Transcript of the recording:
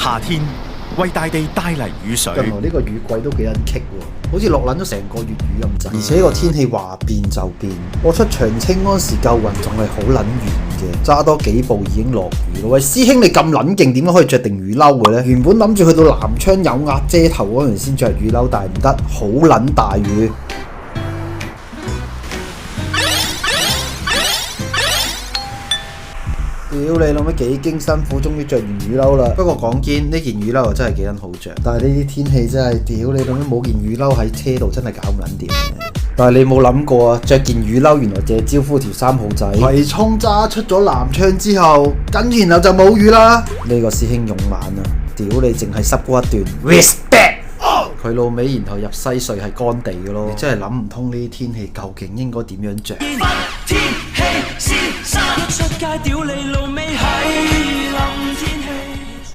夏天為大地帶嚟雨水。近來呢個雨季都幾撚棘喎，好似落撚咗成個月雨咁滯。而且個天氣話變就變，我出長青嗰時救運仲係好撚遠嘅，揸多幾步已經落雨咯。喂，師兄你咁撚勁，點解可以着定雨褸嘅咧？原本諗住去到南昌有瓦遮頭嗰陣先着雨褸，但係唔得，好撚大雨。屌你老味幾經辛苦，終於着完雨褸啦。不過講堅，呢件雨褸又真係幾撚好着。但係呢啲天氣真係，屌你老味冇件雨褸喺車度真係搞唔撚掂。但係你冇諗過啊，着件雨褸原來淨係招呼條3號仔。葵涌揸出咗南昌之後，跟住然後就冇雨啦。呢個師兄勇猛啊！屌你淨係濕嗰一段 respect。佢老尾然後入西隧係乾地嘅咯，你真係諗唔通呢啲天氣究竟應該點樣着。天氣先生出街屌你老味係